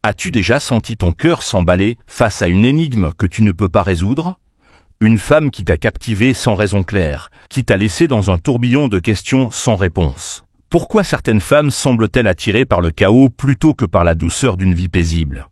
As-tu déjà senti ton cœur s'emballer face à une énigme que tu ne peux pas résoudre? Une femme qui t'a captivé sans raison claire, qui t'a laissé dans un tourbillon de questions sans réponse. Pourquoi certaines femmes semblent-elles attirées par le chaos plutôt que par la douceur d'une vie paisible?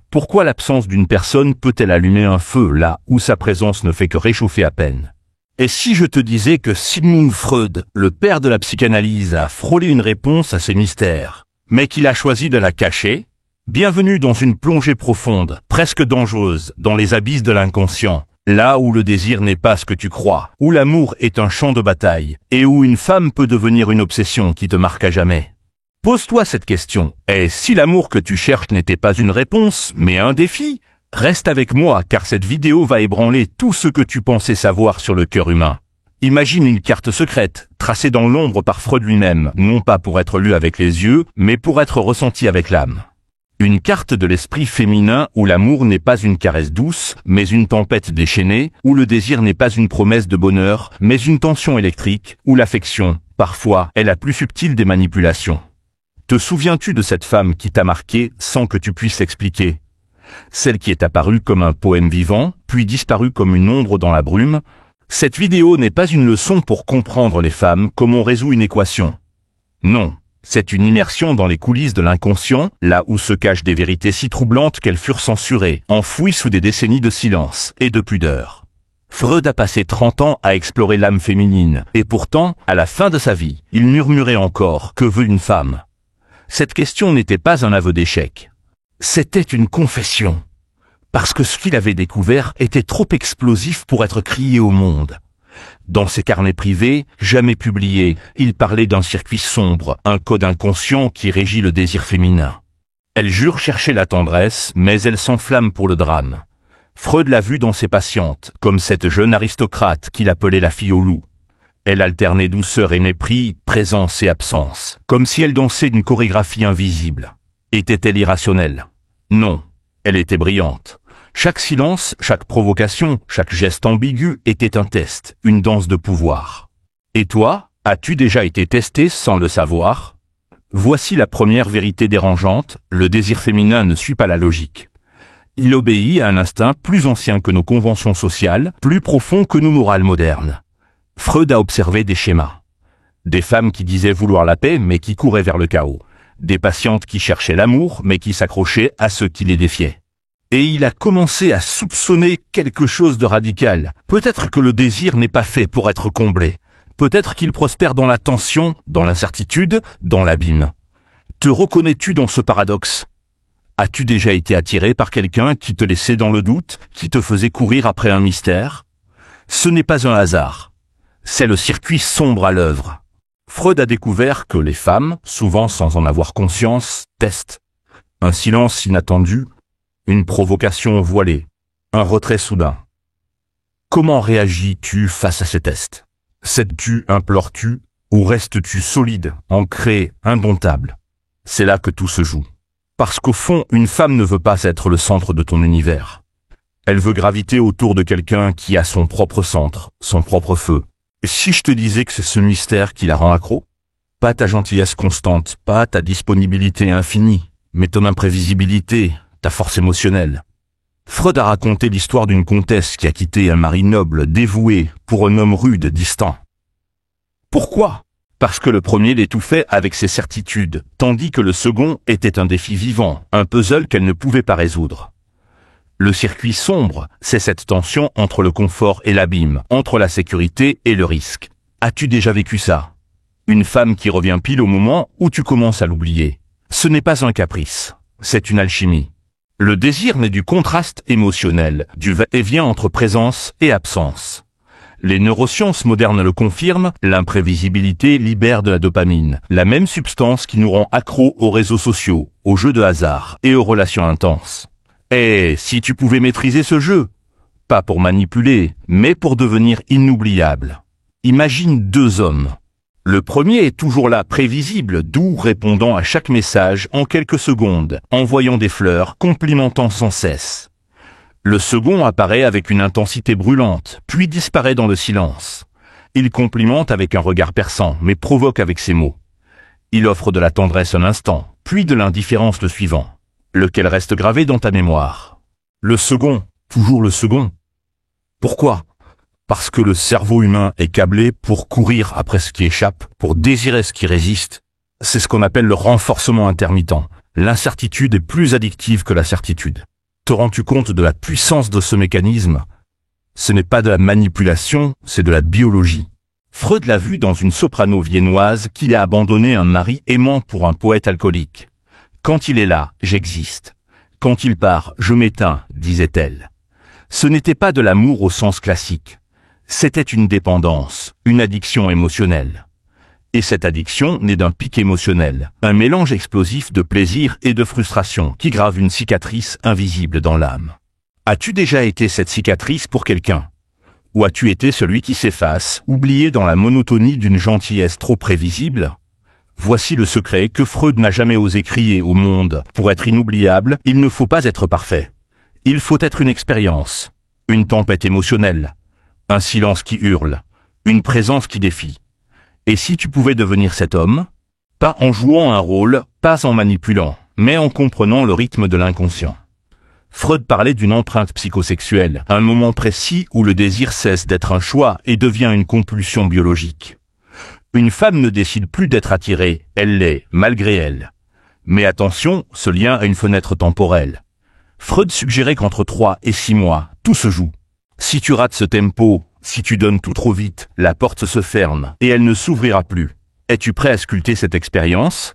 Pourquoi l'absence d'une personne peut-elle allumer un feu là où sa présence ne fait que réchauffer à peine? Et si je te disais que Sigmund Freud, le père de la psychanalyse, a frôlé une réponse à ces mystères, mais qu'il a choisi de la cacher? Bienvenue dans une plongée profonde, presque dangereuse, dans les abysses de l'inconscient, là où le désir n'est pas ce que tu crois, où l'amour est un champ de bataille, et où une femme peut devenir une obsession qui te marque à jamais. Pose-toi cette question, et si l'amour que tu cherches n'était pas une réponse, mais un défi? Reste avec moi car cette vidéo va ébranler tout ce que tu pensais savoir sur le cœur humain. Imagine une carte secrète, tracée dans l'ombre par Freud lui-même, non pas pour être lue avec les yeux, mais pour être ressentie avec l'âme. Une carte de l'esprit féminin où l'amour n'est pas une caresse douce, mais une tempête déchaînée, où le désir n'est pas une promesse de bonheur, mais une tension électrique, où l'affection, parfois, est la plus subtile des manipulations. Te souviens-tu de cette femme qui t'a marqué sans que tu puisses l'expliquer? Celle qui est apparue comme un poème vivant, puis disparue comme une ombre dans la brume? Cette vidéo n'est pas une leçon pour comprendre les femmes comme on résout une équation. Non, c'est une immersion dans les coulisses de l'inconscient, là où se cachent des vérités si troublantes qu'elles furent censurées, enfouies sous des décennies de silence et de pudeur. Freud a passé 30 ans à explorer l'âme féminine, et pourtant, à la fin de sa vie, il murmurait encore « Que veut une femme ?» Cette question n'était pas un aveu d'échec. C'était une confession, parce que ce qu'il avait découvert était trop explosif pour être crié au monde. Dans ses carnets privés, jamais publiés, il parlait d'un circuit sombre, un code inconscient qui régit le désir féminin. Elle jure chercher la tendresse, mais elle s'enflamme pour le drame. Freud l'a vue dans ses patientes, comme cette jeune aristocrate qu'il appelait la fille au loup. Elle alternait douceur et mépris, présence et absence, comme si elle dansait une chorégraphie invisible. Était-elle irrationnelle? Non, elle était brillante. Chaque silence, chaque provocation, chaque geste ambigu était un test, une danse de pouvoir. Et toi, as-tu déjà été testé sans le savoir? Voici la première vérité dérangeante, le désir féminin ne suit pas la logique. Il obéit à un instinct plus ancien que nos conventions sociales, plus profond que nos morales modernes. Freud a observé des schémas. Des femmes qui disaient vouloir la paix mais qui couraient vers le chaos. Des patientes qui cherchaient l'amour, mais qui s'accrochaient à ceux qui les défiaient. Et il a commencé à soupçonner quelque chose de radical. Peut-être que le désir n'est pas fait pour être comblé. Peut-être qu'il prospère dans la tension, dans l'incertitude, dans l'abîme. Te reconnais-tu dans ce paradoxe? As-tu déjà été attiré par quelqu'un qui te laissait dans le doute, qui te faisait courir après un mystère? Ce n'est pas un hasard. C'est le circuit sombre à l'œuvre. Freud a découvert que les femmes, souvent sans en avoir conscience, testent. Un silence inattendu, une provocation voilée, un retrait soudain. Comment réagis-tu face à ces tests? Cèdes-tu, implores-tu, ou restes-tu solide, ancré, indomptable? C'est là que tout se joue. Parce qu'au fond, une femme ne veut pas être le centre de ton univers. Elle veut graviter autour de quelqu'un qui a son propre centre, son propre feu. Et si je te disais que c'est ce mystère qui la rend accro? Pas ta gentillesse constante, pas ta disponibilité infinie, mais ton imprévisibilité, ta force émotionnelle. Freud a raconté l'histoire d'une comtesse qui a quitté un mari noble, dévoué, pour un homme rude, distant. Pourquoi? Parce que le premier l'étouffait avec ses certitudes, tandis que le second était un défi vivant, un puzzle qu'elle ne pouvait pas résoudre. Le circuit sombre, c'est cette tension entre le confort et l'abîme, entre la sécurité et le risque. As-tu déjà vécu ça? Une femme qui revient pile au moment où tu commences à l'oublier. Ce n'est pas un caprice, c'est une alchimie. Le désir naît du contraste émotionnel, du va-et-vient entre présence et absence. Les neurosciences modernes le confirment, l'imprévisibilité libère de la dopamine, la même substance qui nous rend accros aux réseaux sociaux, aux jeux de hasard et aux relations intenses. Et si tu pouvais maîtriser ce jeu, pas pour manipuler, mais pour devenir inoubliable. Imagine deux hommes. Le premier est toujours là, prévisible, doux, répondant à chaque message en quelques secondes, envoyant des fleurs, complimentant sans cesse. Le second apparaît avec une intensité brûlante, puis disparaît dans le silence. Il complimente avec un regard perçant, mais provoque avec ses mots. Il offre de la tendresse un instant, puis de l'indifférence le suivant. Lequel reste gravé dans ta mémoire? Le second, toujours le second. Pourquoi? Parce que le cerveau humain est câblé pour courir après ce qui échappe, pour désirer ce qui résiste. C'est ce qu'on appelle le renforcement intermittent. L'incertitude est plus addictive que la certitude. Te rends-tu compte de la puissance de ce mécanisme? Ce n'est pas de la manipulation, c'est de la biologie. Freud l'a vu dans une soprano viennoise qui a abandonné un mari aimant pour un poète alcoolique. Quand il est là, j'existe. Quand il part, je m'éteins, disait-elle. Ce n'était pas de l'amour au sens classique. C'était une dépendance, une addiction émotionnelle. Et cette addiction naît d'un pic émotionnel, un mélange explosif de plaisir et de frustration qui grave une cicatrice invisible dans l'âme. As-tu déjà été cette cicatrice pour quelqu'un? Ou as-tu été celui qui s'efface, oublié dans la monotonie d'une gentillesse trop prévisible? Voici le secret que Freud n'a jamais osé crier au monde. Pour être inoubliable, il ne faut pas être parfait. Il faut être une expérience, une tempête émotionnelle, un silence qui hurle, une présence qui défie. Et si tu pouvais devenir cet homme? Pas en jouant un rôle, pas en manipulant, mais en comprenant le rythme de l'inconscient. Freud parlait d'une empreinte psychosexuelle, un moment précis où le désir cesse d'être un choix et devient une compulsion biologique. Une femme ne décide plus d'être attirée, elle l'est, malgré elle. Mais attention, ce lien a une fenêtre temporelle. Freud suggérait qu'entre 3 et 6 mois, tout se joue. Si tu rates ce tempo, si tu donnes tout trop vite, la porte se ferme et elle ne s'ouvrira plus. Es-tu prêt à sculpter cette expérience?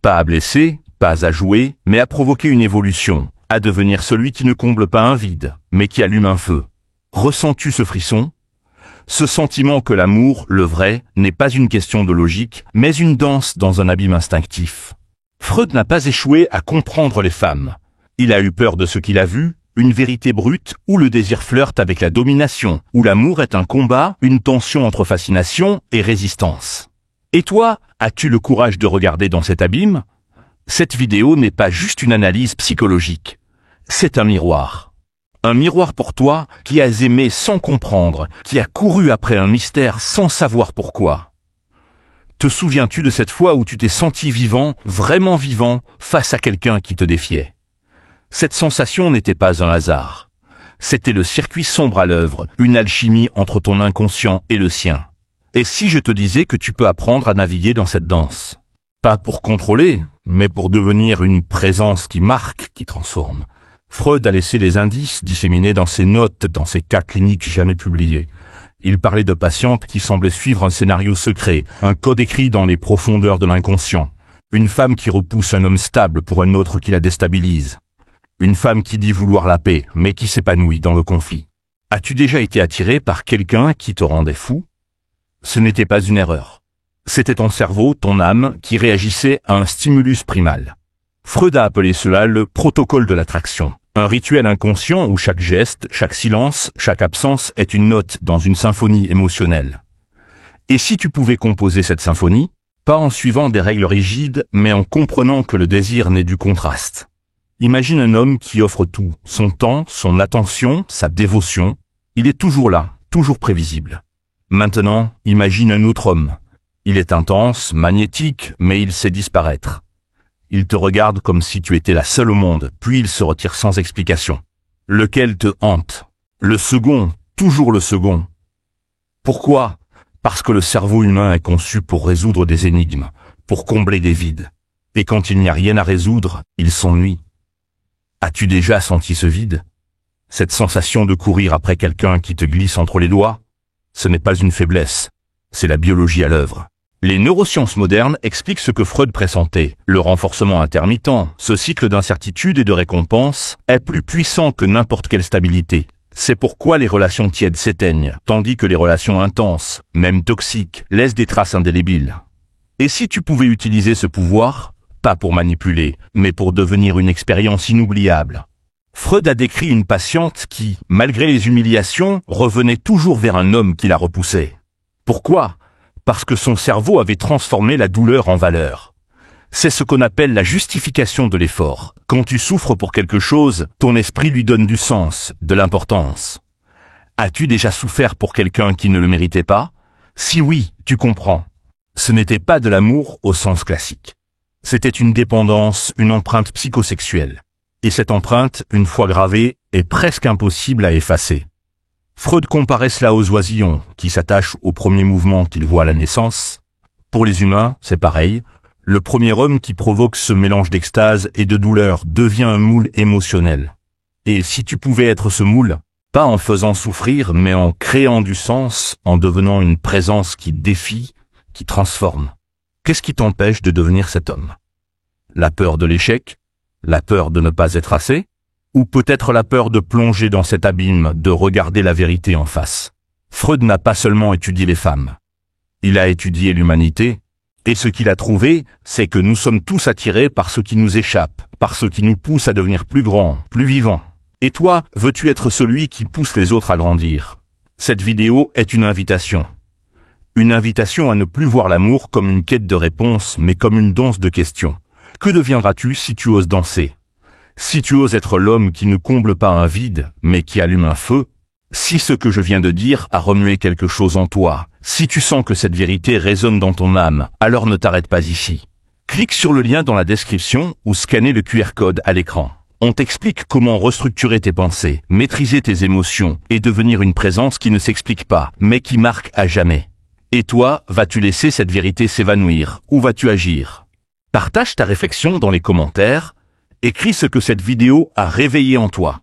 Pas à blesser, pas à jouer, mais à provoquer une évolution, à devenir celui qui ne comble pas un vide, mais qui allume un feu. Ressens-tu ce frisson? Ce sentiment que l'amour, le vrai, n'est pas une question de logique, mais une danse dans un abîme instinctif. Freud n'a pas échoué à comprendre les femmes. Il a eu peur de ce qu'il a vu, une vérité brute où le désir flirte avec la domination, où l'amour est un combat, une tension entre fascination et résistance. Et toi, as-tu le courage de regarder dans cet abîme? Cette vidéo n'est pas juste une analyse psychologique. C'est un miroir. Un miroir pour toi qui as aimé sans comprendre, qui a couru après un mystère sans savoir pourquoi. Te souviens-tu de cette fois où tu t'es senti vivant, vraiment vivant, face à quelqu'un qui te défiait? Cette sensation n'était pas un hasard. C'était le circuit sombre à l'œuvre, une alchimie entre ton inconscient et le sien. Et si je te disais que tu peux apprendre à naviguer dans cette danse? Pas pour contrôler, mais pour devenir une présence qui marque, qui transforme. Freud a laissé les indices disséminés dans ses notes, dans ses cas cliniques jamais publiés. Il parlait de patientes qui semblaient suivre un scénario secret, un code écrit dans les profondeurs de l'inconscient. Une femme qui repousse un homme stable pour un autre qui la déstabilise. Une femme qui dit vouloir la paix, mais qui s'épanouit dans le conflit. As-tu déjà été attiré par quelqu'un qui te rendait fou? Ce n'était pas une erreur. C'était ton cerveau, ton âme, qui réagissait à un stimulus primal. Freud a appelé cela le protocole de l'attraction. Un rituel inconscient où chaque geste, chaque silence, chaque absence est une note dans une symphonie émotionnelle. Et si tu pouvais composer cette symphonie, pas en suivant des règles rigides, mais en comprenant que le désir naît du contraste. Imagine un homme qui offre tout, son temps, son attention, sa dévotion. Il est toujours là, toujours prévisible. Maintenant, imagine un autre homme. Il est intense, magnétique, mais il sait disparaître. Il te regarde comme si tu étais la seule au monde, puis il se retire sans explication. Lequel te hante? Le second, toujours le second. Pourquoi? Parce que le cerveau humain est conçu pour résoudre des énigmes, pour combler des vides. Et quand il n'y a rien à résoudre, il s'ennuie. As-tu déjà senti ce vide? Cette sensation de courir après quelqu'un qui te glisse entre les doigts? Ce n'est pas une faiblesse, c'est la biologie à l'œuvre. Les neurosciences modernes expliquent ce que Freud pressentait. Le renforcement intermittent, ce cycle d'incertitude et de récompense, est plus puissant que n'importe quelle stabilité. C'est pourquoi les relations tièdes s'éteignent, tandis que les relations intenses, même toxiques, laissent des traces indélébiles. Et si tu pouvais utiliser ce pouvoir, pas pour manipuler, mais pour devenir une expérience inoubliable? Freud a décrit une patiente qui, malgré les humiliations, revenait toujours vers un homme qui la repoussait. Pourquoi? Parce que son cerveau avait transformé la douleur en valeur. C'est ce qu'on appelle la justification de l'effort. Quand tu souffres pour quelque chose, ton esprit lui donne du sens, de l'importance. As-tu déjà souffert pour quelqu'un qui ne le méritait pas? Si oui, tu comprends. Ce n'était pas de l'amour au sens classique. C'était une dépendance, une empreinte psychosexuelle. Et cette empreinte, une fois gravée, est presque impossible à effacer. Freud comparait cela aux oisillons, qui s'attachent au premier mouvement qu'ils voient à la naissance. Pour les humains, c'est pareil. Le premier homme qui provoque ce mélange d'extase et de douleur devient un moule émotionnel. Et si tu pouvais être ce moule, pas en faisant souffrir, mais en créant du sens, en devenant une présence qui défie, qui transforme, qu'est-ce qui t'empêche de devenir cet homme? La peur de l'échec? La peur de ne pas être assez? Ou peut-être la peur de plonger dans cet abîme, de regarder la vérité en face? Freud n'a pas seulement étudié les femmes. Il a étudié l'humanité, et ce qu'il a trouvé, c'est que nous sommes tous attirés par ce qui nous échappe, par ce qui nous pousse à devenir plus grands, plus vivants. Et toi, veux-tu être celui qui pousse les autres à grandir? Cette vidéo est une invitation. Une invitation à ne plus voir l'amour comme une quête de réponses, mais comme une danse de questions. Que deviendras-tu si tu oses danser? Si tu oses être l'homme qui ne comble pas un vide, mais qui allume un feu? Si ce que je viens de dire a remué quelque chose en toi, si tu sens que cette vérité résonne dans ton âme, alors ne t'arrête pas ici. Clique sur le lien dans la description ou scannez le QR code à l'écran. On t'explique comment restructurer tes pensées, maîtriser tes émotions et devenir une présence qui ne s'explique pas, mais qui marque à jamais. Et toi, vas-tu laisser cette vérité s'évanouir ou vas-tu agir? Partage ta réflexion dans les commentaires. Écris ce que cette vidéo a réveillé en toi.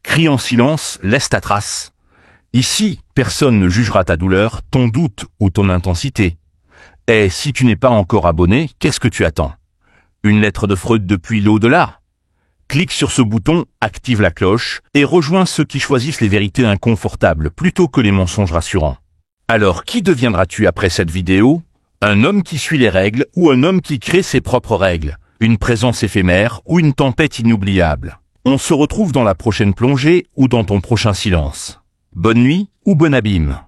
Crie en silence, laisse ta trace. Ici, personne ne jugera ta douleur, ton doute ou ton intensité. Et si tu n'es pas encore abonné, qu'est-ce que tu attends? Une lettre de Freud depuis l'au-delà? Clique sur ce bouton, active la cloche et rejoins ceux qui choisissent les vérités inconfortables plutôt que les mensonges rassurants. Alors, qui deviendras-tu après cette vidéo? Un homme qui suit les règles ou un homme qui crée ses propres règles? Une présence éphémère ou une tempête inoubliable? On se retrouve dans la prochaine plongée ou dans ton prochain silence. Bonne nuit ou bon abîme.